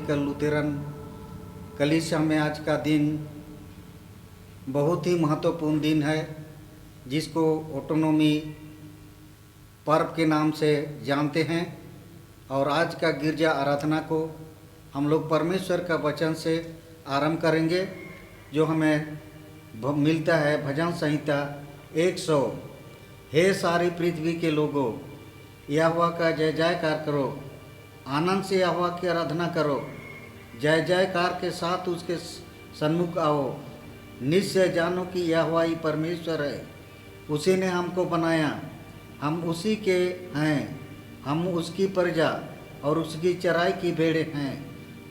Evangelical Lutheran कलीसिया में आज का दिन बहुत ही महत्वपूर्ण दिन है, जिसको ऑटोनॉमी पर्व के नाम से जानते हैं। और आज का गिरजा आराधना को हम लोग परमेश्वर का वचन से आरंभ करेंगे, जो हमें मिलता है भजन संहिता 100। हे सारी पृथ्वी के लोगों, यहोवा का जय जयकार करो, आनंद से यहोवा की आराधना करो, जय जयकार के साथ उसके सन्मुख आओ। निश्चय जानो कि यहोवा ही परमेश्वर है, उसी ने हमको बनाया, हम उसी के हैं, हम उसकी प्रजा और उसकी चराई की भेड़ें हैं।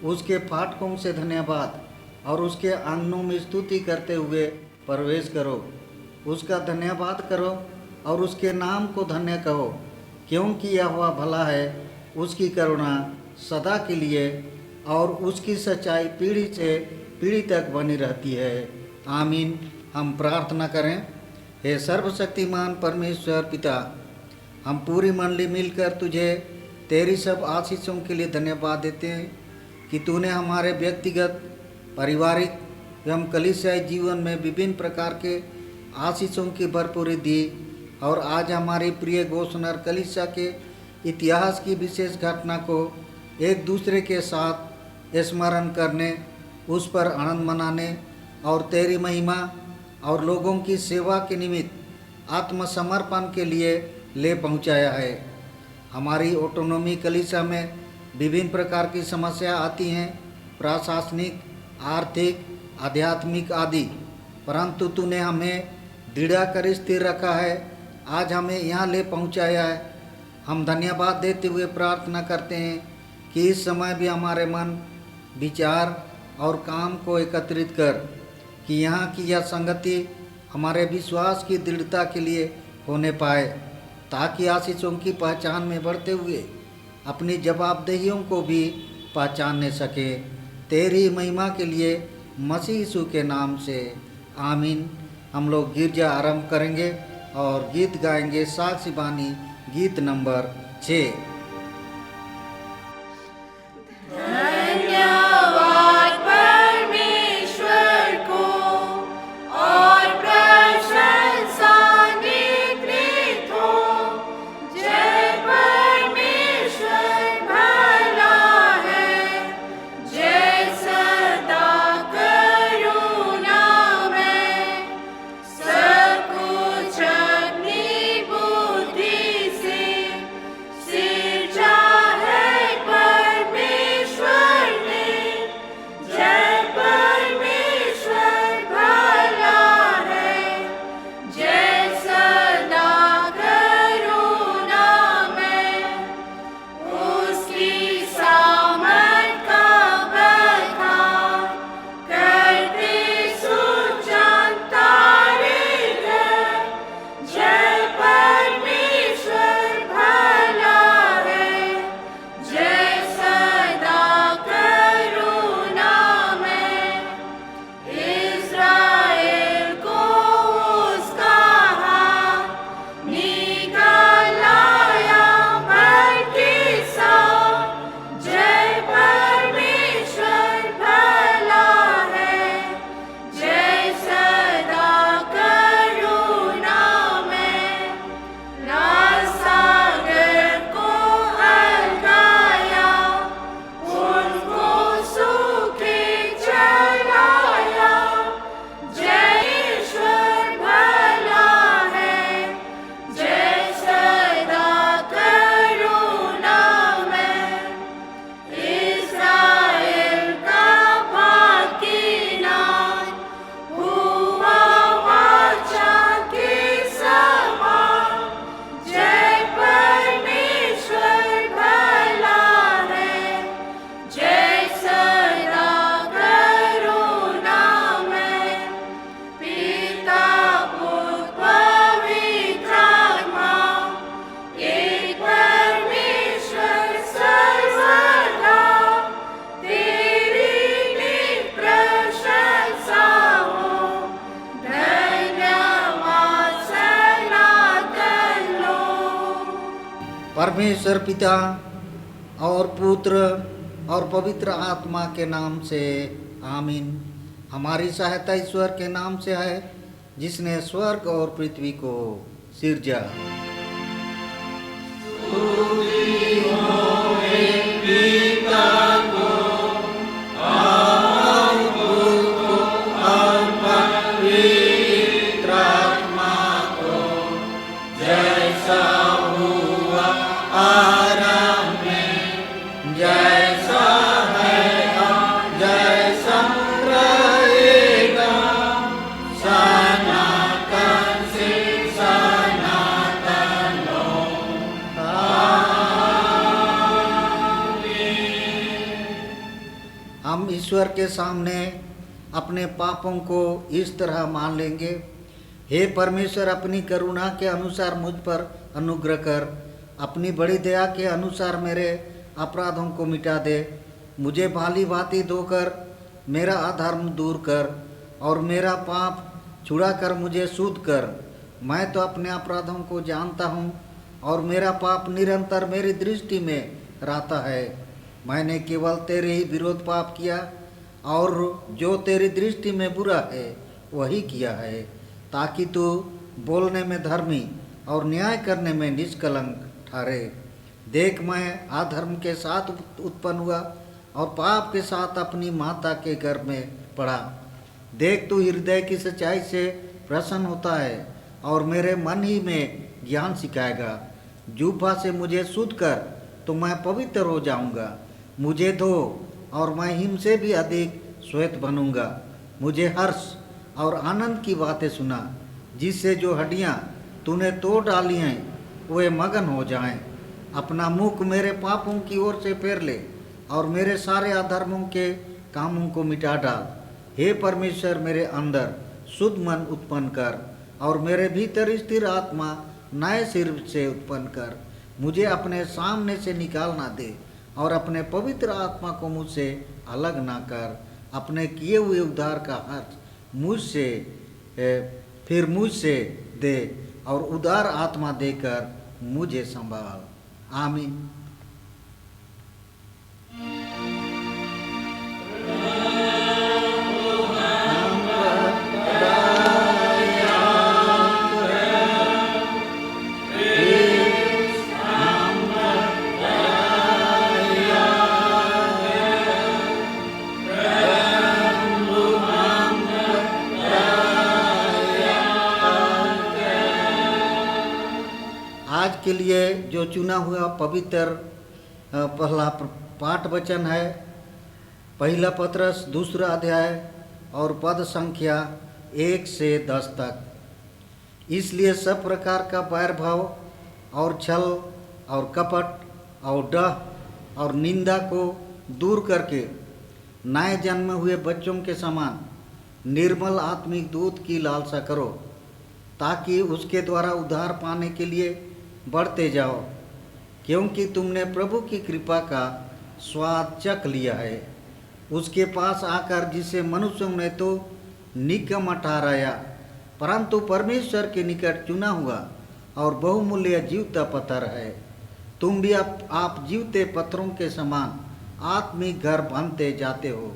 उसके फाटकों से धन्यवाद और उसके आंगनों में स्तुति करते हुए प्रवेश करो। उसका धन्यवाद करो और उसके नाम को धन्य कहो, क्योंकि यहोवा भला है, उसकी करुणा सदा के लिए और उसकी सच्चाई पीढ़ी से पीढ़ी तक बनी रहती है। आमीन। हम प्रार्थना करें। हे सर्वशक्तिमान परमेश्वर पिता, हम पूरी मंडली मिलकर तुझे तेरी सब आशीषों के लिए धन्यवाद देते हैं कि तूने हमारे व्यक्तिगत, पारिवारिक एवं कलीसियाई जीवन में विभिन्न प्रकार के आशीषों की भरपूरी दी। और आज हमारी प्रिय गोशनर कलीसिया के इतिहास की विशेष घटना को एक दूसरे के साथ स्मरण करने, उस पर आनंद मनाने और तेरी महिमा और लोगों की सेवा के निमित्त आत्मसमर्पण के लिए ले पहुंचाया है। हमारी ऑटोनॉमी कलीसिया में विभिन्न प्रकार की समस्या आती हैं, प्रशासनिक, आर्थिक, आध्यात्मिक आदि, परंतु तूने हमें दृढ़ कर स्थिर रखा है, आज हमें यहाँ ले पहुँचाया है। हम धन्यवाद देते हुए प्रार्थना करते हैं कि इस समय भी हमारे मन, विचार और काम को एकत्रित कर, कि यहाँ की यह संगति हमारे विश्वास की दृढ़ता के लिए होने पाए, ताकि आशीषों की पहचान में बढ़ते हुए अपनी जवाबदेहियों को भी पहचानने सके। तेरी महिमा के लिए मसीह यीशु के नाम से आमीन। हम लोग गिरजा आरंभ करेंगे और गीत गाएंगे। साक्षी बानी गीत नंबर 6। परमेश्वर पिता और पुत्र और पवित्र आत्मा के नाम से आमीन। हमारी सहायता ईश्वर के नाम से है, जिसने स्वर्ग और पृथ्वी को सिरजा। हम ईश्वर के सामने अपने पापों को इस तरह मान लेंगे। हे परमेश्वर, अपनी करुणा के अनुसार मुझ पर अनुग्रह कर, अपनी बड़ी दया के अनुसार मेरे अपराधों को मिटा दे। मुझे भाली भांति धोकर मेरा अधर्म दूर कर और मेरा पाप छुड़ा कर मुझे शुद्ध कर। मैं तो अपने अपराधों को जानता हूँ और मेरा पाप निरंतर मेरी दृष्टि में रहता है। मैंने केवल तेरे ही विरोध पाप किया और जो तेरी दृष्टि में बुरा है वही किया है, ताकि तू बोलने में धर्मी और न्याय करने में निष्कलंक ठहरे। देख, मैं अधर्म के साथ उत्पन्न हुआ और पाप के साथ अपनी माता के गर्भ में पड़ा। देख, तू हृदय की सच्चाई से प्रसन्न होता है और मेरे मन ही में ज्ञान सिखाएगा। जूफा से मुझे शुद्ध कर तो मैं पवित्र हो जाऊंगा। मुझे धो और मैं हिम से भी अधिक श्वेत बनूंगा। मुझे हर्ष और आनंद की बातें सुना, जिससे जो हड्डियां तूने तोड़ डाली हैं वे मगन हो जाएं। अपना मुख मेरे पापों की ओर से फेर ले और मेरे सारे अधर्मों के कामों को मिटा डाल। हे परमेश्वर, मेरे अंदर शुद्ध मन उत्पन्न कर और मेरे भीतर स्थिर आत्मा नए सिर से उत्पन्न कर। मुझे अपने सामने से निकाल ना दे और अपने पवित्र आत्मा को मुझसे अलग ना कर। अपने किए हुए उद्धार का अर्थ फिर मुझसे दे और उदार आत्मा देकर मुझे संभाल। आमीन। आज के लिए जो चुना हुआ पवित्र पहला पाठ वचन है, पहला पत्रस 2 अध्याय और पद संख्या 1 से 10 तक। इसलिए सब प्रकार का बैर भाव और छल और कपट और डह और निंदा को दूर करके नए जन्मे हुए बच्चों के समान निर्मल आत्मिक दूध की लालसा करो, ताकि उसके द्वारा उद्धार पाने के लिए बढ़ते जाओ, क्योंकि तुमने प्रभु की कृपा का स्वाद चख लिया है। उसके पास आकर, जिसे मनुष्यों ने तो निकम्मा ठहराया, परंतु परमेश्वर के निकट चुना हुआ और बहुमूल्य जीवता पत्थर है। तुम भी आप जीवते पत्थरों के समान आत्मिक घर बनते जाते हो,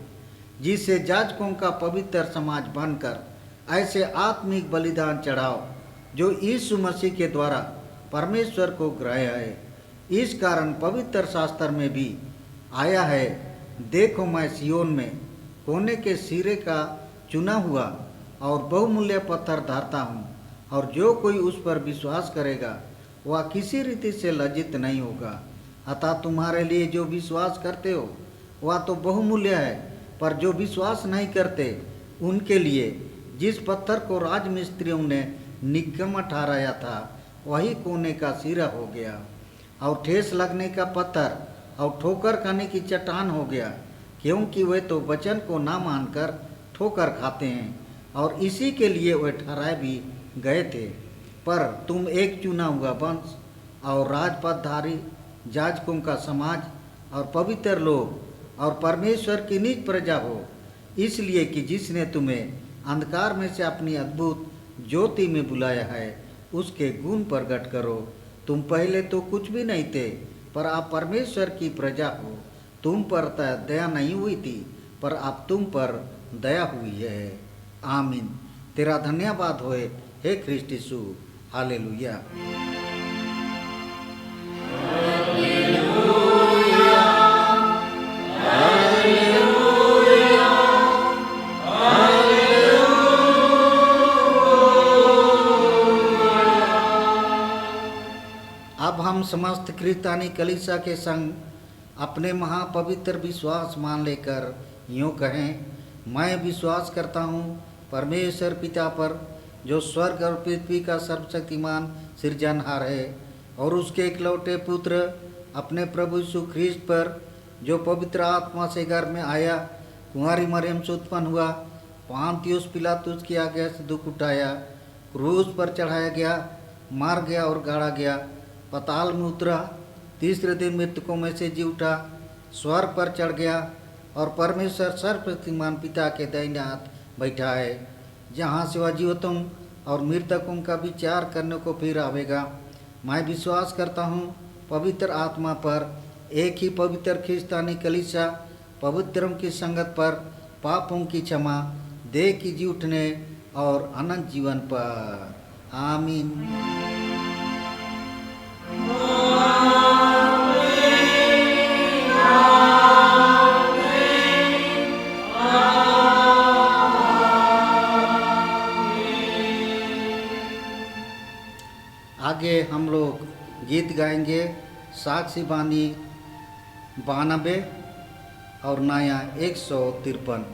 जिससे याजकों का पवित्र समाज बनकर ऐसे आत्मिक बलिदान चढ़ाओ जो यीशु मसीह के द्वारा परमेश्वर को ग्राह्य है। इस कारण पवित्र शास्त्र में भी आया है, देखो मैं सियोन में कोने के सिरे का चुना हुआ और बहुमूल्य पत्थर धरता हूँ, और जो कोई उस पर विश्वास करेगा वह किसी रीति से लज्जित नहीं होगा। अतः तुम्हारे लिए जो विश्वास करते हो वह तो बहुमूल्य है, पर जो विश्वास नहीं करते उनके लिए जिस पत्थर को राजमिस्त्रियों ने निकम्मा ठहराया था वही कोने का सिरा हो गया और ठेस लगने का पत्थर और ठोकर खाने की चट्टान हो गया, क्योंकि वे तो वचन को ना मानकर ठोकर खाते हैं और इसी के लिए वे ठहराए भी गए थे। पर तुम एक चुना हुआ वंश और राजपदधारी याजकों का समाज और पवित्र लोग और परमेश्वर की निज प्रजा हो, इसलिए कि जिसने तुम्हें अंधकार में से अपनी अद्भुत ज्योति में बुलाया है उसके गुण प्रकट करो। तुम पहले तो कुछ भी नहीं थे, पर आप परमेश्वर की प्रजा हो तुम पर दया नहीं हुई थी, पर अब तुम पर दया हुई है। आमीन। तेरा धन्यवाद होए हे ख्रिस्ट यीशु। हालेलुया। अब हम समस्त कीर्तनी कलीसिया के संग अपने महापवित्र विश्वास मान लेकर यूँ कहें, मैं विश्वास करता हूँ परमेश्वर पिता पर, जो स्वर्ग और पृथ्वी का सर्वशक्तिमान सृजनहार है, और उसके इकलौते पुत्र अपने प्रभु यीशु ख्रीस्त पर, जो पवित्र आत्मा से गर्भ में आया, कुंवारी मरियम से उत्पन्न हुआ, पांतियुस पिलातुस की आज्ञा से दुख उठाया, क्रूस पर चढ़ाया गया, मार गया और गाड़ा गया, पाताल में उतरा, तीसरे दिन मृतकों में से जी उठा, स्वर्ग पर चढ़ गया और परमेश्वर सर्वशक्तिमान पिता के दाहिने हाथ बैठा है, जहाँ से वह जीवितों और मृतकों का विचार करने को फिर आवेगा। मैं विश्वास करता हूँ पवित्र आत्मा पर, एक ही पवित्र ख्रिस्तानी कलीसिया, पवित्रों की संगत पर, पापों की क्षमा, देह की जी उठने और अनंत जीवन पर। आमीन। आगे हम लोग गीत गाएंगे, साक्षी बानी 92 और नया 153।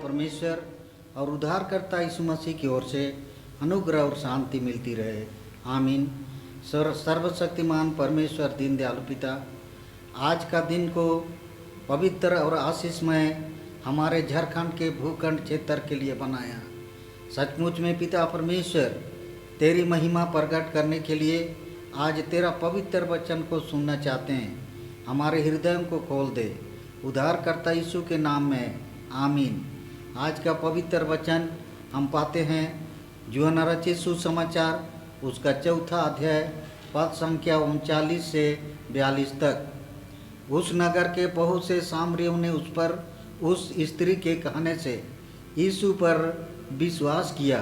परमेश्वर और उद्धारकर्ता यीशु मसीह की ओर से अनुग्रह और शांति मिलती रहे। आमीन। सर्वशक्तिमान परमेश्वर दीनदयालु पिता, आज का दिन को पवित्र और आशीषमय हमारे झारखंड के भूखंड क्षेत्र के लिए बनाया। सचमुच में पिता परमेश्वर, तेरी महिमा प्रकट करने के लिए आज तेरा पवित्र वचन को सुनना चाहते हैं। हमारे हृदयों को खोल दे, उद्धारकर्ता यीशु के नाम में, आमीन। आज का पवित्र वचन हम पाते हैं यूहन्ना रचित सुसमाचार उसका 4 अध्याय पद संख्या 39 से 42 तक। उस नगर के बहुत से सामरियों ने उस स्त्री के कहने से यीशु पर विश्वास किया,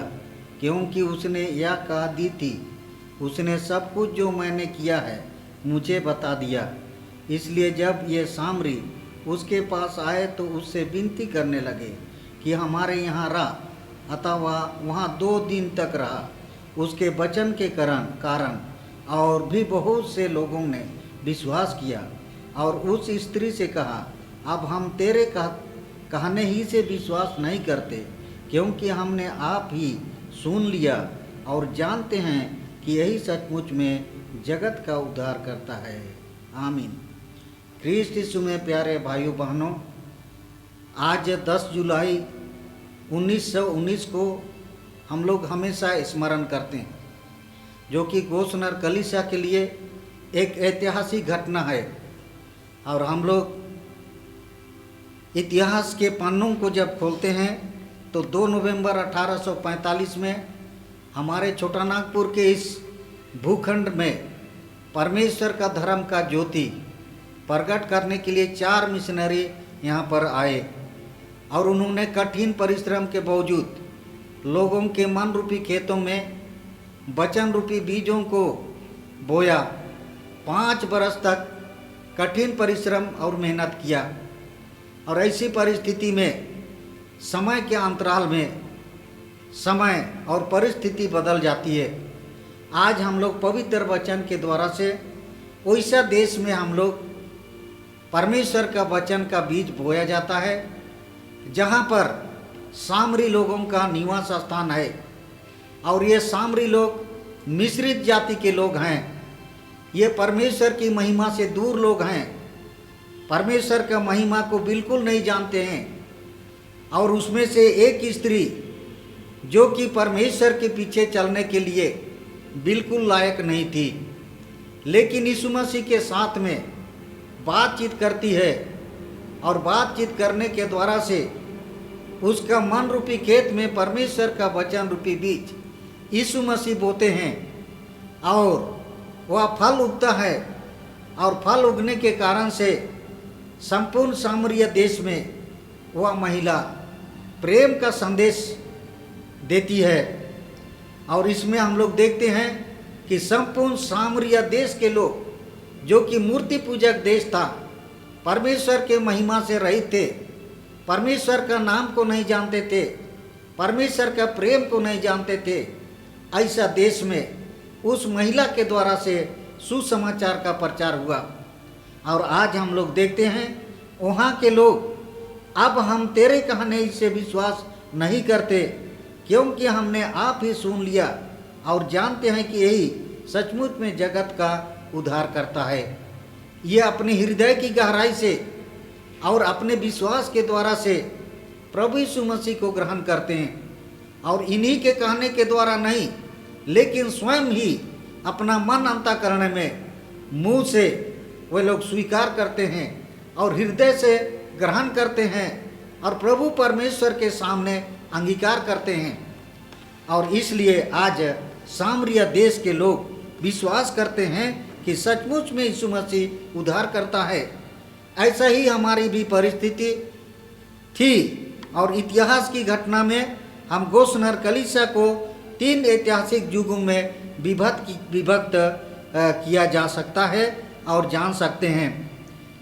क्योंकि उसने यह कह दी थी, उसने सब कुछ जो मैंने किया है मुझे बता दिया। इसलिए जब ये सामरी उसके पास आए तो उससे विनती करने लगे कि हमारे यहाँ रह, अतः वह वहाँ 2 दिन तक रहा। उसके वचन के कारण और भी बहुत से लोगों ने विश्वास किया और उस स्त्री से कहा, अब हम तेरे कहने ही से विश्वास नहीं करते, क्योंकि हमने आप ही सुन लिया और जानते हैं कि यही सचमुच में जगत का उद्धार करता है। आमीन। ख्रीष्ट यीशु में प्यारे भाइयों बहनों, आज 10 जुलाई 1919 को हम लोग हमेशा स्मरण करते हैं, जो कि गोसनर कलीसिया के लिए एक ऐतिहासिक घटना है। और हम लोग इतिहास के पन्नों को जब खोलते हैं तो 2 नवंबर 1845 में हमारे छोटा नागपुर के इस भूखंड में परमेश्वर का धर्म का ज्योति प्रकट करने के लिए 4 मिशनरी यहाँ पर आए और उन्होंने कठिन परिश्रम के बावजूद लोगों के मन रूपी खेतों में वचन रूपी बीजों को बोया। 5 बरस तक कठिन परिश्रम और मेहनत किया। और ऐसी परिस्थिति में समय के अंतराल में समय और परिस्थिति बदल जाती है। आज हम लोग पवित्र वचन के द्वारा से वैसा देश में हम लोग परमेश्वर का वचन का बीज बोया जाता है, जहाँ पर सामरी लोगों का निवास स्थान है। और ये सामरी लोग मिश्रित जाति के लोग हैं। ये परमेश्वर की महिमा से दूर लोग हैं, परमेश्वर का महिमा को बिल्कुल नहीं जानते हैं। और उसमें से एक स्त्री जो कि परमेश्वर के पीछे चलने के लिए बिल्कुल लायक नहीं थी, लेकिन यीशु मसीह के साथ में बातचीत करती है और बातचीत करने के द्वारा से उसका मन रूपी खेत में परमेश्वर का वचन रूपी बीज यीशु मसीह बोते हैं और वह फल उगता है। और फल उगने के कारण से संपूर्ण सामरिया देश में वह महिला प्रेम का संदेश देती है। और इसमें हम लोग देखते हैं कि संपूर्ण सामरिया देश के लोग, जो कि मूर्ति पूजक देश था, परमेश्वर के महिमा से रहित थे, परमेश्वर का नाम को नहीं जानते थे, परमेश्वर का प्रेम को नहीं जानते थे। ऐसा देश में उस महिला के द्वारा से सुसमाचार का प्रचार हुआ। और आज हम लोग देखते हैं वहाँ के लोग, अब हम तेरे कहने से विश्वास नहीं करते, क्योंकि हमने आप ही सुन लिया और जानते हैं कि यही सचमुच में जगत का उद्धार करता है। ये अपने हृदय की गहराई से और अपने विश्वास के द्वारा से प्रभु यीशु मसीह को ग्रहण करते हैं। और इन्हीं के कहने के द्वारा नहीं, लेकिन स्वयं ही अपना मन अंतःकरण में मुंह से वे लोग स्वीकार करते हैं और हृदय से ग्रहण करते हैं और प्रभु परमेश्वर के सामने अंगीकार करते हैं। और इसलिए आज सामरिया देश के लोग विश्वास करते हैं कि सचमुच में यीशु मसीह उद्धार करता है। ऐसा ही हमारी भी परिस्थिति थी। और इतिहास की घटना में हम गोसनर कलीसिया को 3 ऐतिहासिक युगों में विभक्त किया जा सकता है और जान सकते हैं,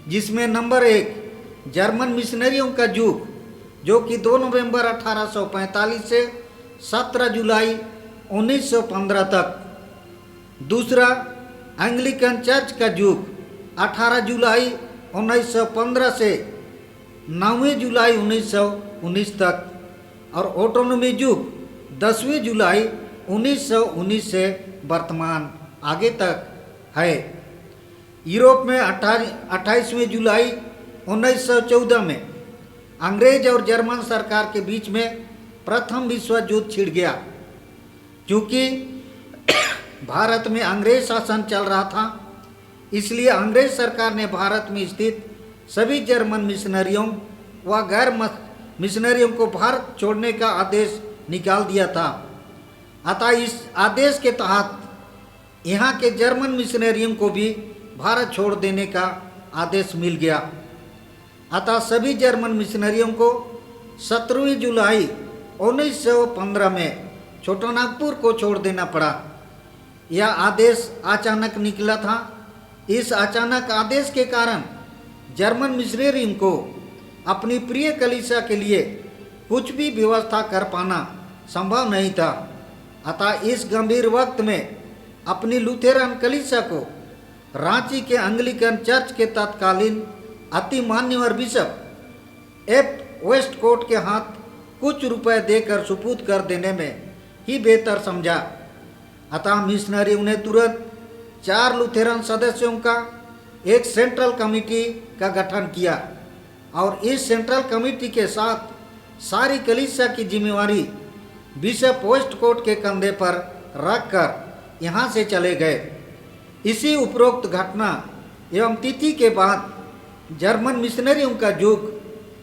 जिसमें नंबर 1 जर्मन मिशनरियों का युग, जो कि 2 नवंबर 1845 से 17 जुलाई 1915 तक। दूसरा एंग्लिकन चर्च का युग 18 जुलाई 1915 से 9 जुलाई 1919 तक। और ऑटोनॉमी युग 10 जुलाई 1919 से वर्तमान आगे तक है। यूरोप में 28 जुलाई 1914 में अंग्रेज और जर्मन सरकार के बीच में प्रथम विश्व युद्ध छिड़ गया। क्योंकि भारत में अंग्रेज शासन चल रहा था, इसलिए अंग्रेज सरकार ने भारत में स्थित सभी जर्मन मिशनरियों व गैर मिशनरियों को भारत छोड़ने का आदेश निकाल दिया था। अतः इस आदेश के तहत यहाँ के जर्मन मिशनरियों को भी भारत छोड़ देने का आदेश मिल गया। अतः सभी जर्मन मिशनरियों को 17 जुलाई 1915 में छोटानागपुर को छोड़ देना पड़ा। यह आदेश अचानक निकला था। इस अचानक आदेश के कारण जर्मन मिशनरियों को अपनी प्रिय कलीसिया के लिए कुछ भी व्यवस्था कर पाना संभव नहीं था। अतः इस गंभीर वक्त में अपनी लूथेरन कलीसिया को रांची के एंग्लिकन चर्च के तत्कालीन अति मान्यवर बिशप एफ वेस्टकोट के हाथ कुछ रुपए देकर सुपुर्द कर देने में ही बेहतर समझा। अतः मिशनरियों ने तुरंत 4 लूथेरन सदस्यों का एक सेंट्रल कमेटी का गठन किया और इस सेंट्रल कमेटी के साथ सारी कलीसिया की जिम्मेवारी बिशप वेस्टकोट के कंधे पर रखकर यहाँ से चले गए। इसी उपरोक्त घटना एवं तिथि के बाद जर्मन मिशनरियों का युग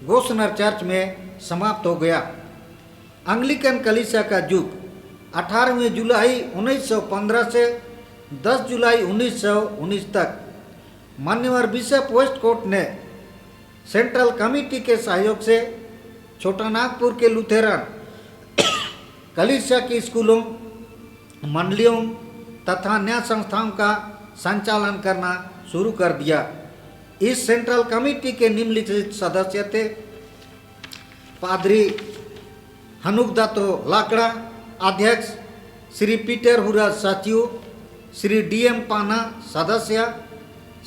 गोस्नर चर्च में समाप्त हो गया। एंग्लिकन कलीसिया का युग 18 जुलाई 1915 से 10 जुलाई 1919 तक मान्यवर बिशप वेस्टकोट ने सेंट्रल कमेटी के सहयोग से छोटानागपुर के लूथेरन कलीसिया के स्कूलों, मंडलियों तथा न्याय संस्थाओं का संचालन करना शुरू कर दिया। इस सेंट्रल कमेटी के निम्नलिखित सदस्य थे: पादरी हनुकदत्तो लाकड़ा अध्यक्ष, श्री पीटर हुरा सचिव, श्री डीएम पाना सदस्य,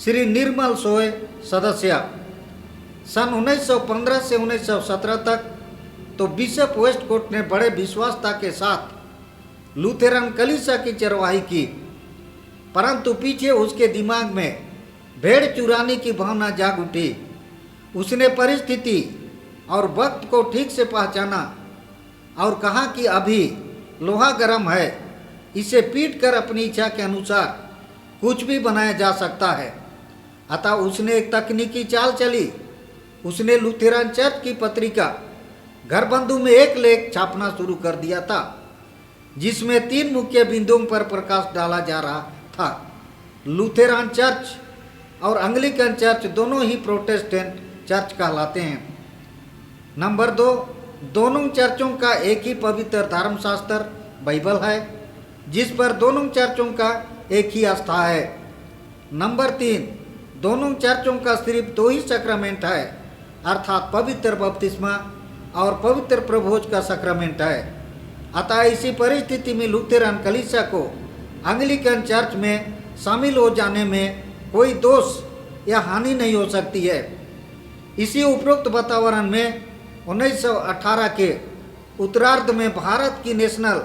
श्री निर्मल सोय सदस्य। सन 1915 से 1917 तक तो बिशप वेस्टकोट ने बड़े विश्वासता के साथ लूथेरन कलीसिया की चरवाही की, परंतु पीछे उसके दिमाग में भेड़ चुराने की भावना जाग उठी। उसने परिस्थिति और वक्त को ठीक से पहचाना और कहा कि अभी लोहा गर्म है, इसे पीट कर अपनी इच्छा के अनुसार कुछ भी बनाया जा सकता है। अतः उसने एक तकनीकी चाल चली। उसने लूथेरन चर्च की पत्रिका घरबंधु में एक लेख छापना शुरू कर दिया था, जिसमें 3 मुख्य बिंदुओं पर प्रकाश डाला जा रहा था। लूथेरन चर्च और एंग्लिकन चर्च दोनों ही प्रोटेस्टेंट चर्च कहलाते हैं। नंबर 2, दोनों चर्चों का एक ही पवित्र धर्मशास्त्र बाइबल है, जिस पर दोनों चर्चों का एक ही आस्था है। नंबर 3, दोनों चर्चों का सिर्फ 2 ही सैक्रामेंट है, अर्थात पवित्र बपतिस्मा और पवित्र प्रभोज का सैक्रामेंट है। अतः इसी परिस्थिति में लूथेरन कलीसिया को एंग्लिकन चर्च में शामिल हो जाने में कोई दोष या हानि नहीं हो सकती है। इसी उपरोक्त वातावरण में 1918 के उत्तरार्ध में भारत की नेशनल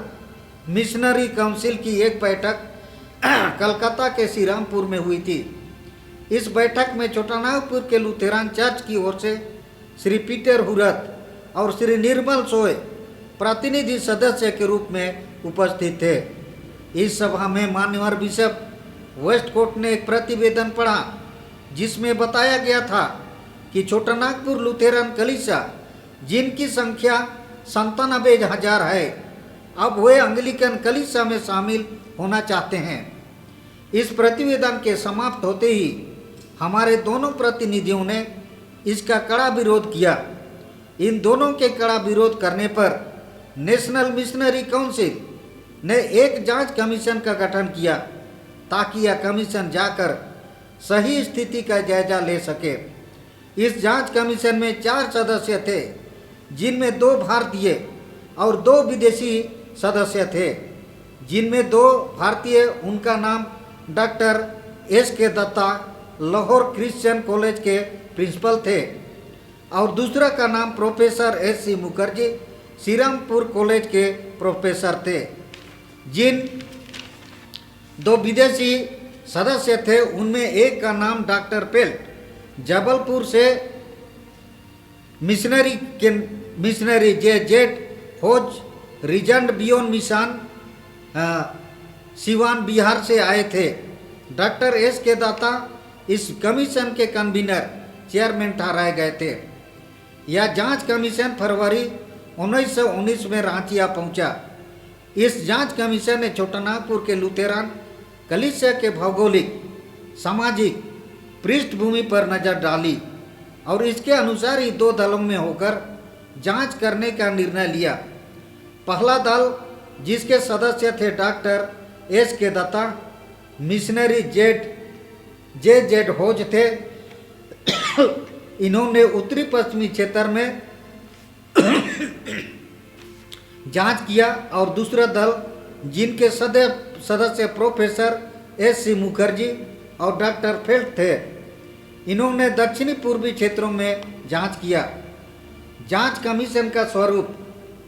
मिशनरी काउंसिल की एक बैठक कलकत्ता के श्रीरामपुर में हुई थी। इस बैठक में छोटानागपुर के लूथेरन चर्च की ओर से श्री पीटर हुरत और श्री निर्मल सोय प्रतिनिधि सदस्य के रूप में उपस्थित थे। इस सभा में मान्यवर बिशप वेस्टकोट ने एक प्रतिवेदन पढ़ा, जिसमें बताया गया था कि छोटानागपुर लूथेरन कलीसिया, जिनकी संख्या 97,000 है, अब वे एंग्लिकन कलीसिया में शामिल होना चाहते हैं। इस प्रतिवेदन के समाप्त होते ही हमारे दोनों प्रतिनिधियों ने इसका कड़ा विरोध किया। इन दोनों के कड़ा विरोध करने पर नेशनल मिशनरी काउंसिल ने एक जांच कमीशन का गठन किया, ताकि यह कमीशन जाकर सही स्थिति का जायजा ले सके। इस जांच कमीशन में 4 सदस्य थे, जिनमें 2 भारतीय और 2 विदेशी सदस्य थे। जिनमें 2 भारतीय, उनका नाम doctor S K. Datta Lahore Christian college के प्रिंसिपल थे, और दूसरा का नाम professor S C. Mukherjee Serampore college के प्रोफेसर थे। जिन दो विदेशी सदस्य थे, उनमें एक का नाम डॉक्टर पेल्ट जबलपुर से मिशनरी जे जेट होज रिजंट बियॉन्ड मिशन सिवान बिहार से आए थे। डॉक्टर एस के दाता इस कमीशन के कन्वीनर चेयरमैन ठहराए गए थे। यह जांच कमीशन फरवरी 1919 में रांची आ पहुंचा। इस जांच कमीशन ने छोटानागपुर के लुथेरान कलीसिया के भौगोलिक सामाजिक पृष्ठभूमि पर नजर डाली और इसके अनुसार ही दो दलों में होकर जांच करने का निर्णय लिया। पहला दल, जिसके सदस्य थे डॉक्टर एस के दत्ता, मिशनरी जे जेड होज थे, इन्होंने उत्तरी पश्चिमी क्षेत्र में जांच किया। और दूसरा दल, जिनके सदस्य प्रोफेसर एस सी मुखर्जी और डॉक्टर फेल्ट थे, इन्होंने दक्षिणी पूर्वी क्षेत्रों में जांच किया। जांच कमीशन का स्वरूप,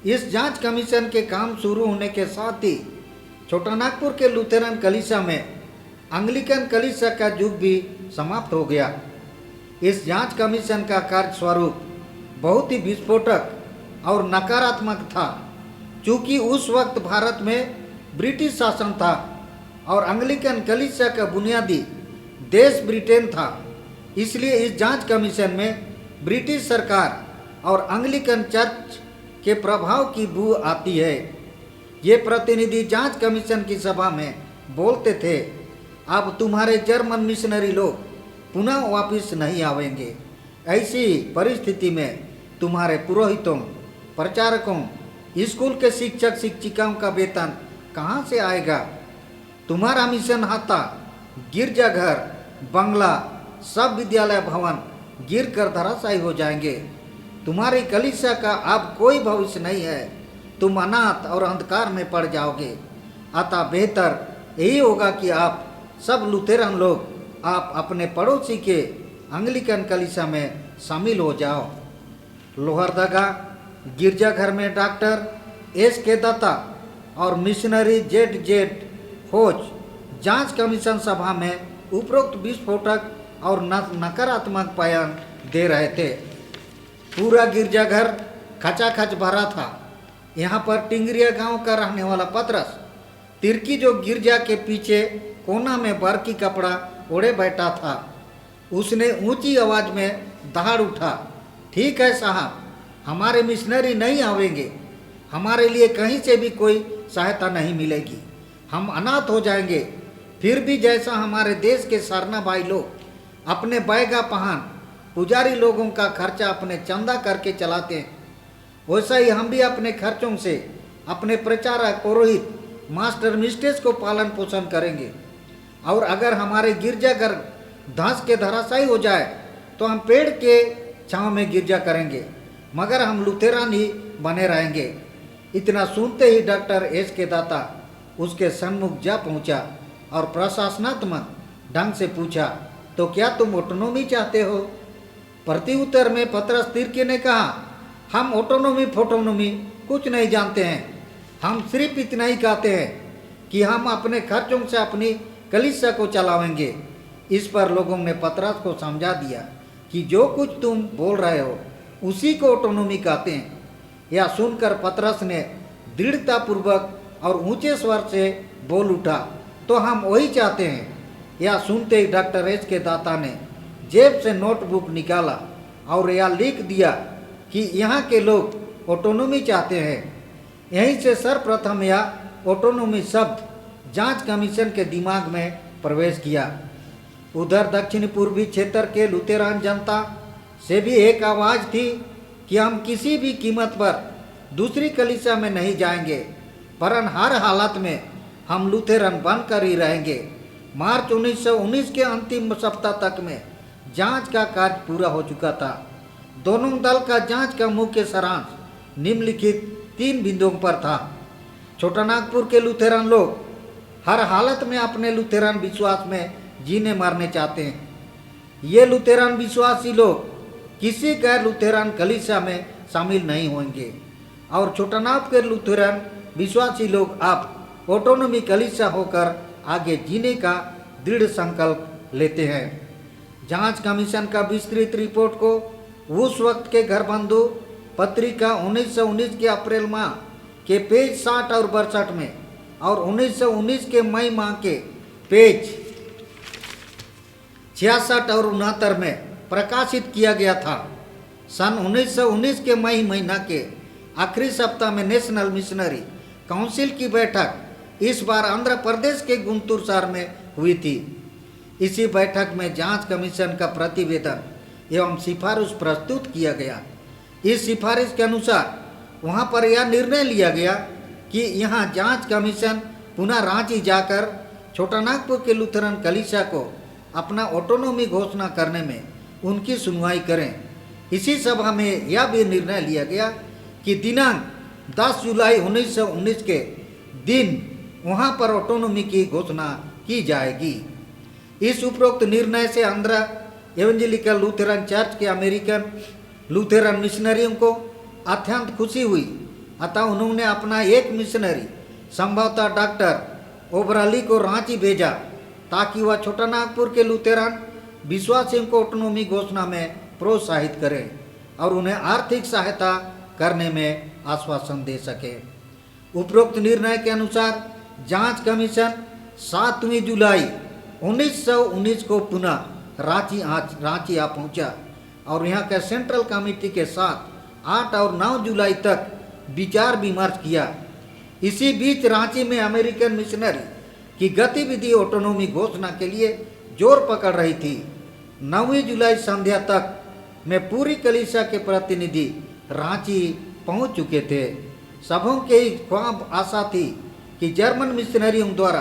इस जांच कमीशन के काम शुरू होने के साथ ही छोटानागपुर के लुथेरन कलीसिया में अंग्लिकन कलीसिया का युग भी समाप्त हो गया। इस जांच कमीशन का कार्य स्वरूप बहुत ही विस्फोटक और नकारात्मक था, क्योंकि उस वक्त भारत में ब्रिटिश शासन था और अंग्लिकन कलीसिया का बुनियादी देश ब्रिटेन था। इसलिए इस जांच कमीशन में ब्रिटिश सरकार और अंग्लिकन चर्च के प्रभाव की बू आती है। ये प्रतिनिधि जांच कमीशन की सभा में बोलते थे, अब तुम्हारे जर्मन मिशनरी लोग पुनः वापस नहीं आवेंगे। ऐसी परिस्थिति में तुम्हारे पुरोहितों, प्रचारकों, स्कूल के शिक्षक शिक्षिकाओं का वेतन कहाँ से आएगा? तुम्हारा मिशन हाता, गिरजाघर, बंगला, सब विद्यालय भवन गिर कर धराशायी हो जाएंगे। तुम्हारी कलीसिया का अब कोई भविष्य नहीं है, तुम अनाथ और अंधकार में पड़ जाओगे। अतः बेहतर यही होगा कि आप सब लुथेरन लोग आप अपने पड़ोसी के अंग्लिकन कलीसिया में शामिल हो जाओ। लोहरदगा गिरजाघर में डॉक्टर एस के दत्ता और मिशनरी जेड होज जांच कमीशन सभा में उपरोक्त विस्फोटक और नकारात्मक बयान दे रहे थे। पूरा गिरजाघर खचाखच भरा था। यहाँ पर टिंगरिया गांव का रहने वाला पतरस तिर्की, जो गिरजा के पीछे कोना में बरकी कपड़ा ओढ़े बैठा था, उसने ऊंची आवाज में दहाड़ उठा, ठीक है साहब, हमारे मिशनरी नहीं आवेंगे, हमारे लिए कहीं से भी कोई सहायता नहीं मिलेगी, हम अनाथ हो जाएंगे। फिर भी जैसा हमारे देश के सरना भाई लोग अपने बैगा पहान पुजारी लोगों का खर्चा अपने चंदा करके चलाते हैं, वैसा ही हम भी अपने खर्चों से अपने प्रचारक, पुरोहित, मास्टर मिस्ट्रेस को पालन पोषण करेंगे। और अगर हमारे गिरजाघर धंस के धराशायी हो जाए तो हम पेड़ के छांव में गिरजा करेंगे, मगर हम लुथेरान ही बने रहेंगे। इतना सुनते ही डॉक्टर एस के दाता उसके सन्मुख जा पहुंचा और प्रशासनात्मक ढंग से पूछा, तो क्या तुम ऑटोनॉमी चाहते हो? प्रत्युत्तर में पतरस तिर्की ने कहा, हम ऑटोनॉमी फोटोनॉमी कुछ नहीं जानते हैं, हम सिर्फ इतना ही कहते हैं कि हम अपने खर्चों से अपनी कलीसिया को चलावेंगे। इस पर लोगों ने पतरस को समझा दिया कि जो कुछ तुम बोल रहे हो उसी को ऑटोनॉमी कहते हैं। यह सुनकर पतरस ने दृढ़तापूर्वक और ऊंचे स्वर से बोल उठा, तो हम वही चाहते हैं। यह सुनते ही डॉक्टर एस के दाता ने जेब से नोटबुक निकाला और यह लिख दिया कि यहाँ के लोग ऑटोनॉमी चाहते हैं। यहीं से सर्वप्रथम यह ऑटोनॉमी शब्द जांच कमीशन के दिमाग में प्रवेश किया। उधर दक्षिण पूर्वी क्षेत्र के लुथेरान जनता से भी एक आवाज़ थी कि हम किसी भी कीमत पर दूसरी कलीसिया में नहीं जाएंगे, वरन हर हालत में हम लुथेरन बनकर ही रहेंगे। मार्च 1919 के अंतिम सप्ताह तक में जांच का कार्य पूरा हो चुका था। दोनों दल का जांच का मुख्य सारांश निम्नलिखित 3 बिंदुओं पर था। छोटानागपुर के लुथेरन लोग हर हालत में अपने लुथेरन विश्वास में जीने मरने चाहते हैं। ये लुथेरन विश्वासी लोग किसी गैर लुथेरन कलीसिया में शामिल नहीं होंगे और छोटानागपुर के लुथेरन विश्वासी लोग अब ऑटोनॉमी कलीसिया होकर आगे जीने का दृढ़ संकल्प लेते हैं। जांच कमीशन का विस्तृत रिपोर्ट को उस वक्त के घरबंधु पत्रिका 1919 के अप्रैल माह के पेज 60 और 62 में और 1919 के मई माह के पेज 66 और 69 में प्रकाशित किया गया था। सन 1919 के मई महीना के आखिरी सप्ताह में नेशनल मिशनरी काउंसिल की बैठक इस बार आंध्र प्रदेश के गुंटूर शहर में हुई थी। इसी बैठक में जांच कमीशन का प्रतिवेदन एवं सिफारिश प्रस्तुत किया गया। इस सिफारिश के अनुसार वहां पर यह निर्णय लिया गया कि यहां जांच कमीशन पुनः रांची जाकर छोटानागपुर के लूथरन कलीसिया को अपना ऑटोनॉमी घोषणा करने में उनकी सुनवाई करें। इसी सभा में यह भी निर्णय लिया गया कि दिनांक 10 जुलाई 1919 के दिन वहां पर ऑटोनॉमी की घोषणा की जाएगी। इस उपरोक्त निर्णय से आंध्र एवेंजेलिकल लूथरन चर्च के अमेरिकन लूथरन मिशनरियों को अत्यंत खुशी हुई। अतः उन्होंने अपना एक मिशनरी संभवतः डॉक्टर ओबराली को रांची भेजा ताकि वह छोटानागपुर के लूथरन विश्वासियों को ऑटोनॉमी घोषणा में प्रोत्साहित करें और उन्हें आर्थिक सहायता करने में आश्वासन दे सके। उपरोक्त निर्णय के अनुसार जांच कमीशन 7 जुलाई 1919 को पुनः रांची आ पहुंचा और यहाँ के सेंट्रल कमेटी के साथ 8 और 9 जुलाई तक विचार विमर्श किया। इसी बीच रांची में अमेरिकन मिशनरी की गतिविधि ऑटोनॉमी घोषणा के लिए जोर पकड़ रही थी। 9 जुलाई संध्या तक में पूरी कलीसिया के प्रतिनिधि रांची पहुंच चुके थे। सबों के ख्वाब आशा थी कि जर्मन मिशनरियों द्वारा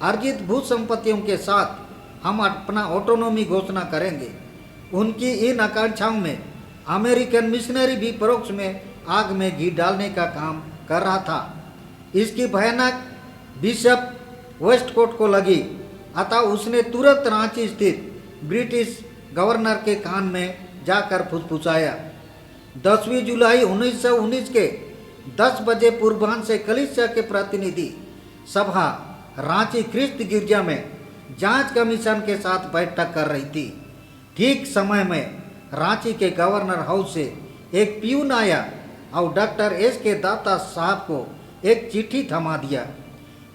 अर्जित भू संपत्तियों के साथ हम अपना ऑटोनॉमी घोषणा करेंगे। उनकी इन आकांक्षाओं में अमेरिकन मिशनरी भी परोक्ष में आग में घी डालने का काम कर रहा था। इसकी भयानक बिशप वेस्टकोट को लगी। अतः उसने तुरंत रांची स्थित ब्रिटिश गवर्नर के कान में जाकर फुसफुसाया। 10 जुलाई 1919 के 10 बजे पूर्वाह्न से कलीसिया के प्रतिनिधि सभा रांची ख्रिस्त गिरजा में जांच कमीशन के साथ बैठक कर रही थी। ठीक समय में रांची के गवर्नर हाउस से एक प्यून आया और डॉक्टर एस के दाता साहब को एक चिट्ठी थमा दिया।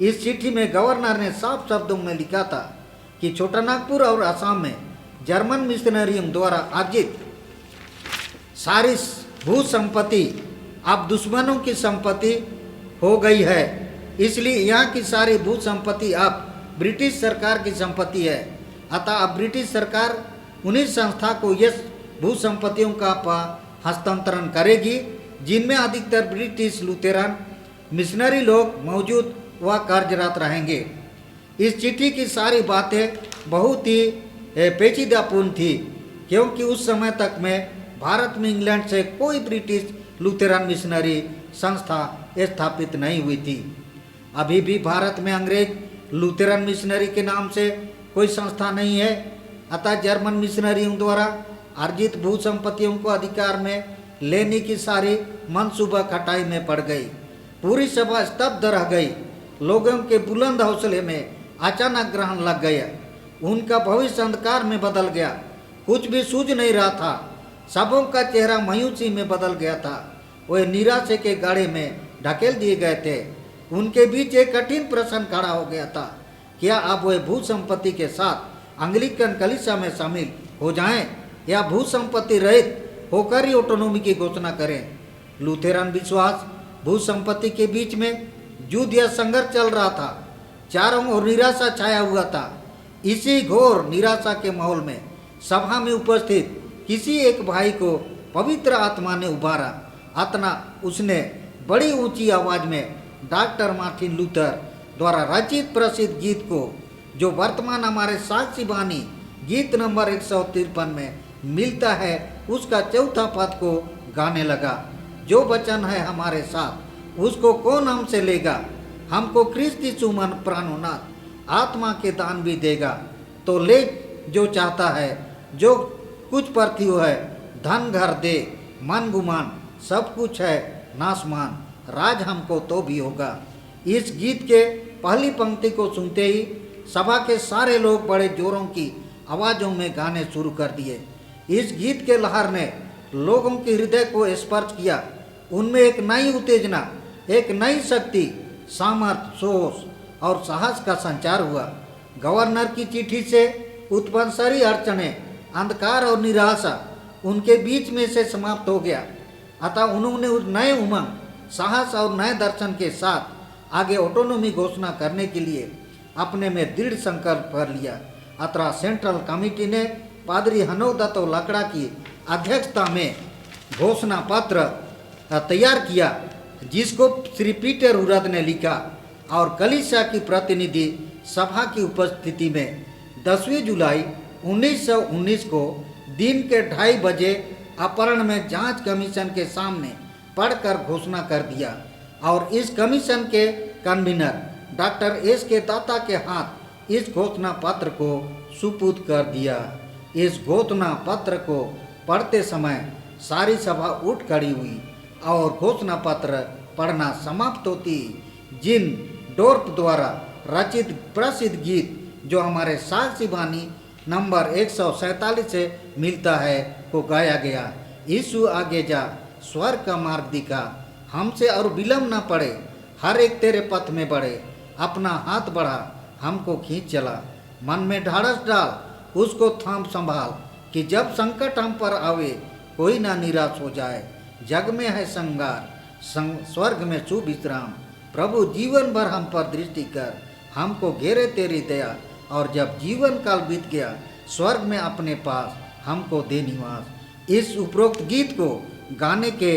इस चिट्ठी में गवर्नर ने साफ शब्दों में लिखा था कि छोटानागपुर और असम में जर्मन मिशनरियों द्वारा अर्जित सारी भू संपत्ति अब दुश्मनों की संपत्ति हो गई है। इसलिए यहाँ की सारी भू संपत्ति अब ब्रिटिश सरकार की संपत्ति है। अतः अब ब्रिटिश सरकार उन्हीं संस्था को यह भू संपत्तियों का हस्तांतरण करेगी जिनमें अधिकतर ब्रिटिश लूथरन मिशनरी लोग मौजूद व कार्यरत रहेंगे। इस चिट्ठी की सारी बातें बहुत ही पेचीदापूर्ण थी क्योंकि उस समय तक में भारत में इंग्लैंड से कोई ब्रिटिश लूथरन मिशनरी संस्था स्थापित नहीं हुई थी। अभी भी भारत में अंग्रेज लूथरन मिशनरी के नाम से कोई संस्था नहीं है। अतः जर्मन मिशनरियों द्वारा अर्जित भू संपत्तियों को अधिकार में लेने की सारी मनसूबा खटाई में पड़ गई। पूरी सभा स्तब्ध रह गई। लोगों के बुलंद हौसले में अचानक ग्रहण लग गया। उनका भविष्य अंधकार में बदल गया। कुछ भी सूझ नहीं रहा था। सबों का चेहरा मायूसी में बदल गया था। वे निराशा के गाड़े में ढकेल दिए गए थे। उनके बीच एक कठिन प्रश्न खड़ा हो गया था, क्या अब वे भू संपत्ति के साथ अंग्लिकन कलीसिया में शामिल हो जाएं या भू संपत्ति रहित होकर ही ऑटोनॉमी की घोषणा करें। लूथरन विश्वास भू संपत्ति के बीच में युद्ध या संघर्ष चल रहा था। चारों ओर निराशा छाया हुआ था। इसी घोर निराशा के माहौल में सभा में उपस्थित किसी एक भाई को पवित्र आत्मा ने उभारा। अतना उसने बड़ी ऊंची आवाज में डॉक्टर मार्टिन लूथर द्वारा रचित प्रसिद्ध गीत को, जो वर्तमान हमारे साक्षी बानी गीत नंबर 153 में मिलता है, उसका चौथा पद को गाने लगा। जो वचन है हमारे साथ उसको कौन हमसे लेगा। हमको क्रिस्त यीशु मन प्राणोनाथ आत्मा के दान भी देगा। तो ले जो चाहता है, जो कुछ पृथ्वी है, धन घर दे, मन गुमान सब कुछ है नासमान, राज हमको तो भी होगा। इस गीत के पहली पंक्ति को सुनते ही सभा के सारे लोग बड़े जोरों की आवाज़ों में गाने शुरू कर दिए। इस गीत के लहर ने लोगों के हृदय को स्पर्श किया। उनमें एक नई उत्तेजना, एक नई शक्ति, सामर्थ्य, जोश और साहस का संचार हुआ। गवर्नर की चिट्ठी से उत्पन्न सारी अड़चनें, अंधकार और निराशा उनके बीच में से समाप्त हो गया। अतः उन्होंने उस नए उमंग, साहस और नए दर्शन के साथ आगे ऑटोनॉमी घोषणा करने के लिए अपने में दृढ़ संकल्प कर लिया। अतः सेंट्रल कमेटी ने पादरी हनोदत्त लाकड़ा की अध्यक्षता में घोषणा पत्र तैयार किया, जिसको श्री पीटर उरद ने लिखा और कलीसिया की प्रतिनिधि सभा की उपस्थिति में 10 जुलाई 1919 को दिन के 2:30 बजे अपराह्न में जांच कमीशन के सामने पढ़कर घोषणा कर दिया और इस कमीशन के कन्वीनर डॉक्टर एस.के. दाता के हाथ इस घोषणा पत्र को सुपुर्द कर दिया। इस घोषणा पत्र को पढ़ते समय सारी सभा उठ खड़ी हुई और घोषणा पत्र पढ़ना समाप्त होती जिन डोर्प द्वारा रचित प्रसिद्ध गीत जो हमारे साक्षी बानी नंबर 147 से मिलता है को गाया गया। यीशु आगे जा, स्वर्ग का मार्ग दिखा, हमसे और विलम्ब न पड़े, हर एक तेरे पथ में बढ़े, अपना हाथ बढ़ा, हमको खींच चला, मन में ढाढ़स डाल, उसको थाम संभाल, कि जब संकट हम पर आवे कोई ना निराश हो जाए। जग में है संगार, स्वर्ग में शुभ विश्राम, प्रभु जीवन भर हम पर दृष्टि कर, हमको घेरे तेरी दया, और जब जीवन काल बीत गया स्वर्ग में अपने पास हमको दे निवास। इस उपरोक्त गीत को गाने के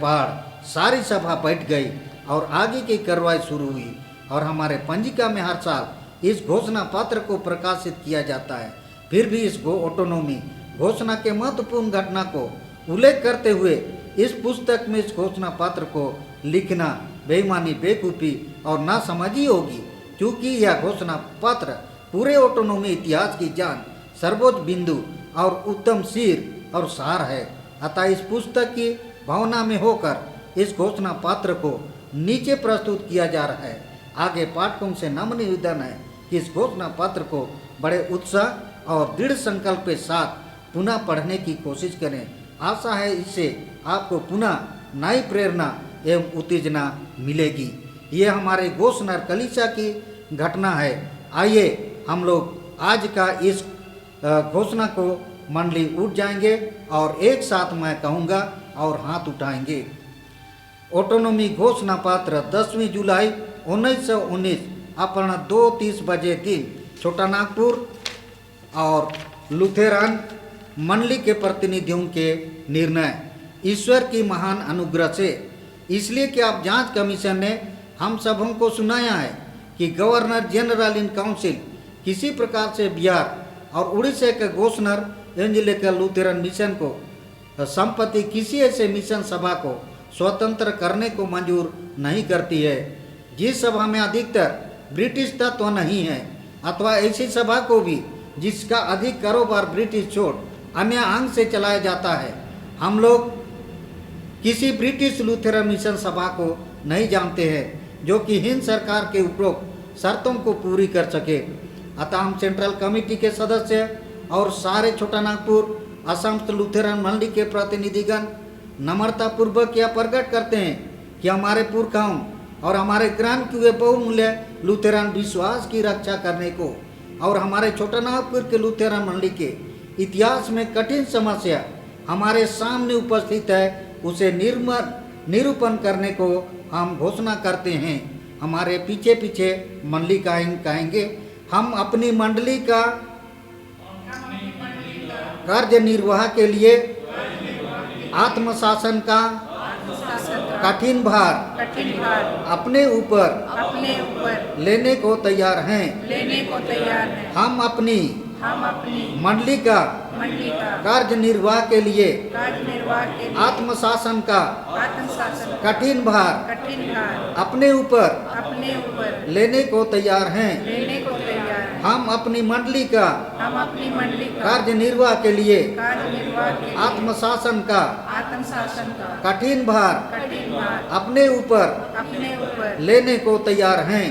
बाद सारी सभा बैठ गई और आगे की कार्रवाई शुरू हुई और हमारे पंजिका में हर साल इस घोषणा पत्र को प्रकाशित किया जाता है। फिर भी इस ऑटोनॉमी घोषणा के महत्वपूर्ण घटना को उल्लेख करते हुए इस पुस्तक में इस घोषणा पत्र को लिखना बेईमानी, बेवकूफ़ी और नासमझी होगी, क्योंकि यह घोषणा पत्र पूरे ऑटोनॉमी इतिहास की जान, सर्वोच्च बिंदु और उत्तम सिर और सार है। अतः इस पुस्तक की भावना में होकर इस घोषणा पत्र को नीचे प्रस्तुत किया जा रहा है। आगे पाठकों से नम्र निवेदन है कि इस घोषणा पत्र को बड़े उत्साह और दृढ़ संकल्प के साथ पुनः पढ़ने की कोशिश करें। आशा है इससे आपको पुनः नई प्रेरणा एवं उत्तेजना मिलेगी। ये हमारे घोषणा कलीसिया की घटना है। आइए हम लोग आज का इस घोषणा को मंडली उठ जाएंगे और एक साथ मैं कहूँगा और हाथ उठाएंगे। ऑटोनॉमी घोषणा पत्र 10 जुलाई 1919 अपराह्न 2:30 बजे दिन छोटा नागपुर और लुथेरन मंडली के प्रतिनिधियों के निर्णय ईश्वर की महान अनुग्रह से, इसलिए कि अब जांच कमीशन ने हम सबों को सुनाया है कि गवर्नर जनरल इन काउंसिल किसी प्रकार से बिहार और उड़ीसा के गवर्नर एवेंजेलिकल लुथेरन मिशन को संपत्ति किसी ऐसे मिशन सभा को स्वतंत्र करने को मंजूर नहीं करती है जिस सभा में अधिकतर ब्रिटिश तत्व नहीं है, अथवा ऐसी सभा को भी जिसका अधिक कारोबार ब्रिटिश छोड़ अन्य अंग से चलाया जाता है। हम लोग किसी ब्रिटिश लुथेरन मिशन सभा को नहीं जानते हैं जो कि हिंद सरकार के उपरोक्त शर्तों को पूरी कर सके। अतः हम सेंट्रल कमेटी के सदस्य और सारे छोटा नागपुर असम लुथेरन मंडली के प्रतिनिधिगण नम्रता पूर्वक यह प्रकट करते हैं कि हमारे पुरखाओं और हमारे ग्रहण किए बहुमूल्य लुथेरन विश्वास की रक्षा करने को और हमारे छोटा नागपुर के लुथेरन मंडली के इतिहास में कठिन समस्या हमारे सामने उपस्थित है, उसे निरूपण करने को हम घोषणा करते हैं। हमारे पीछे पीछे मंडली कहेंगे, हम अपनी मंडली का कार्य निर्वाह के लिए आत्मशासन का कठिन भार अपने ऊपर लेने को तैयार हैं। हम अपनी मंडली का कार्य निर्वाह के लिए आत्मशासन का कठिन भार अपने ऊपर लेने को तैयार हैं। हम अपनी मंडली का कार्य निर्वाह के लिए आत्मशासन का कठिन भार अपने ऊपर लेने को तैयार हैं।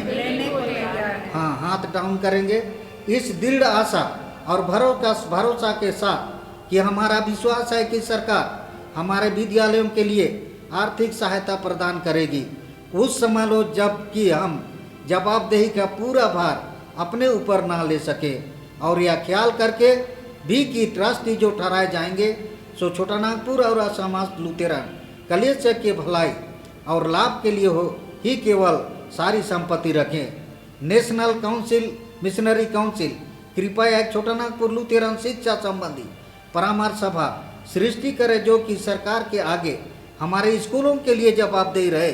हाँ हाँ। हाथ डाउन करेंगे इस दृढ़ आशा और भरोसा के साथ कि हमारा विश्वास है कि सरकार हमारे विद्यालयों के लिए आर्थिक सहायता प्रदान करेगी। उस समय लो जबकि हम जवाबदेही का पूरा भार अपने ऊपर ना ले सके और यह ख्याल करके भी कि ट्रस्टी जो ठहराए जाएंगे सो छोटा नागपुर और असमाज लुथेरन कलीसिया के भलाई और लाभ के लिए हो ही केवल सारी संपत्ति रखें। नेशनल काउंसिल मिशनरी काउंसिल कृपया एक छोटा नागपुर लुथेरन शिक्षा संबंधी परामर्श सभा सृष्टि करे जो कि सरकार के आगे हमारे स्कूलों के लिए जवाबदेही रहे।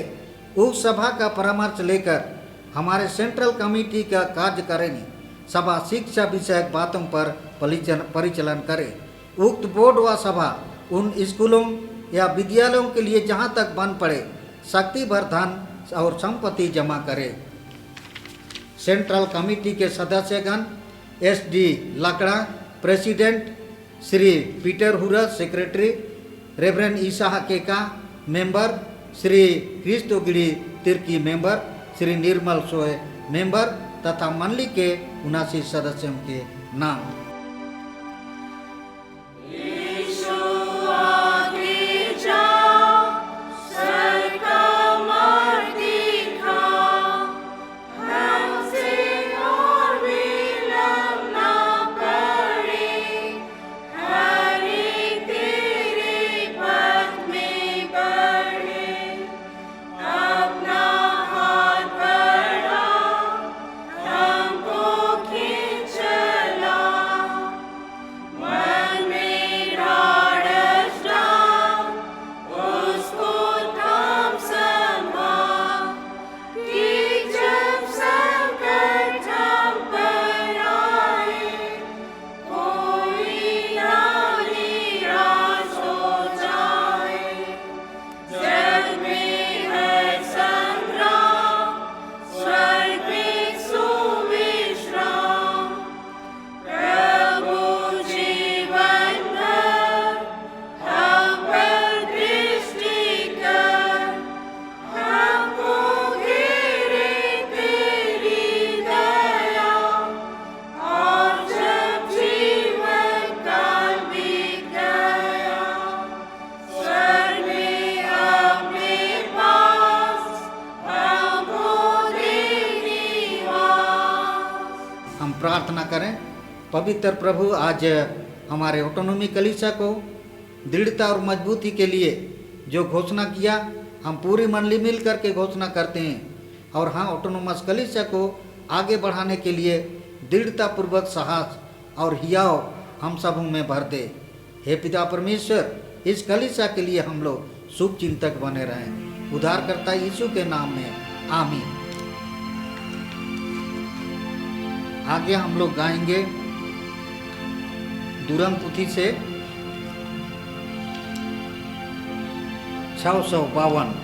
उस सभा का परामर्श लेकर हमारे सेंट्रल कमेटी का कार्य करेंगे। सभा शिक्षा विषयक बातों पर परिचालन करे। उक्त बोर्ड व सभा उन स्कूलों या विद्यालयों के लिए जहां तक बन पड़े शक्ति भर धन और संपत्ति जमा करे। सेंट्रल कमेटी के सदस्यगण SD Lakra president, Shri Peter Hura secretary, reverend Isa Keka member, Shri Kristogiri Tirkey member, Shri Nirmal Soy member तथा मंडली के 79 सदस्यों के नाम। प्रार्थना करें। पवित्र प्रभु, आज हमारे ऑटोनॉमी कलीसिया को दृढ़ता और मजबूती के लिए जो घोषणा किया, हम पूरी मंडली मिल करके घोषणा करते हैं और हाँ, ऑटोनोमस कलीसिया को आगे बढ़ाने के लिए दृढ़ता पूर्वक साहस और हियाव हम सबों में भर दे। हे पिता परमेश्वर, इस कलीसिया के लिए हम लोग शुभ चिंतक बने रहें। उद्धारकर्ता यीशु के नाम में आमीन। आगे हम लोग गाएंगे दुरम पुथी से 652।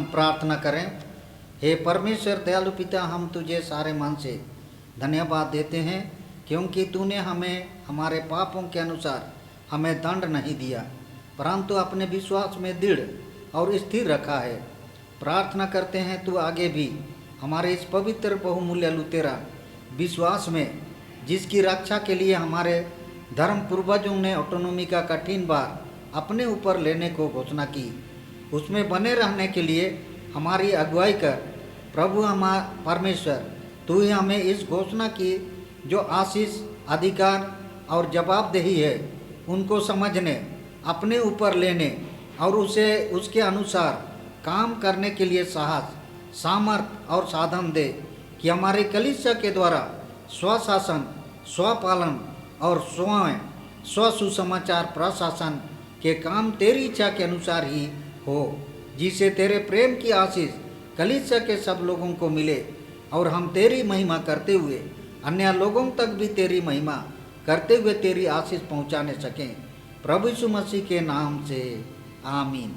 हम प्रार्थना करें। हे परमेश्वर दयालु पिता, हम तुझे सारे मन से धन्यवाद देते हैं क्योंकि तूने हमें हमारे पापों के अनुसार हमें दंड नहीं दिया, परंतु अपने विश्वास में दृढ़ और स्थिर रखा है। प्रार्थना करते हैं तू आगे भी हमारे इस पवित्र बहुमूल्य लुतेरा विश्वास में, जिसकी रक्षा के लिए हमारे धर्म पूर्वजों ने ऑटोनॉमी का कठिन भार अपने ऊपर लेने को घोषणा की, उसमें बने रहने के लिए हमारी अगुवाई कर। प्रभु हमारा परमेश्वर, तू ही हमें इस घोषणा की जो आशीष, अधिकार और जवाबदेही है उनको समझने, अपने ऊपर लेने और उसे उसके अनुसार काम करने के लिए साहस, सामर्थ और साधन दे कि हमारे कलीसिया के द्वारा स्वशासन, स्वपालन और स्व सुसमाचार प्रशासन के काम तेरी इच्छा के अनुसार ही हो, जिससे तेरे प्रेम की आशीष कलीसिया के सब लोगों को मिले और हम तेरी महिमा करते हुए अन्य लोगों तक भी तेरी महिमा करते हुए तेरी आशीष पहुंचाने सकें। प्रभु यीशु मसीह के नाम से आमीन।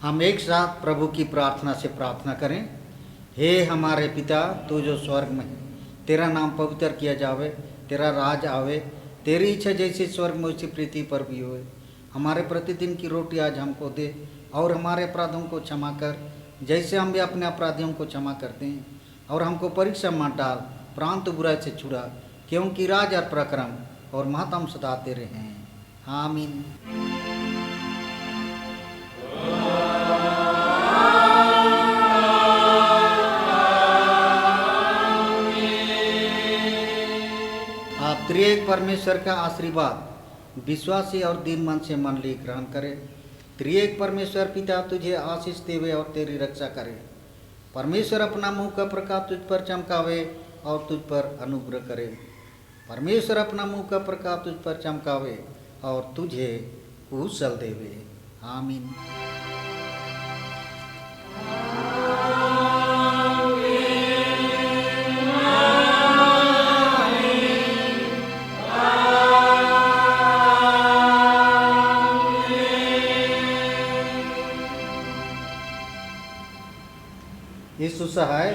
हम एक साथ प्रभु की प्रार्थना से प्रार्थना करें। हे हमारे पिता, तू जो स्वर्ग में है, तेरा नाम पवित्र किया जावे, तेरा राज आवे, तेरी इच्छा जैसे स्वर्ग में उसी पृथ्वी पर भी होए। हमारे प्रतिदिन की रोटी आज हमको दे और हमारे अपराधों को क्षमा कर जैसे हम भी अपने अपराधियों को क्षमा करते हैं, और हमको परीक्षा मत डाल, परंतु बुराई से छुड़ा, क्योंकि राज और प्रक्रम और महत्व सदा तेरे हैं। आमीन। आप त्रिएक परमेश्वर का आशीर्वाद विश्वासी और दीन मन से मन ली ग्रहण करें। त्रिएक परमेश्वर पिता तुझे आशीष देवे और तेरी रक्षा करे। परमेश्वर अपना मुंह का प्रकाश तुझ पर चमकावे और तुझ पर अनुग्रह करे। परमेश्वर अपना मुंह का प्रकाश तुझ पर चमकावे और तुझे कुशल देवे। आमीन। यीशु सहाय।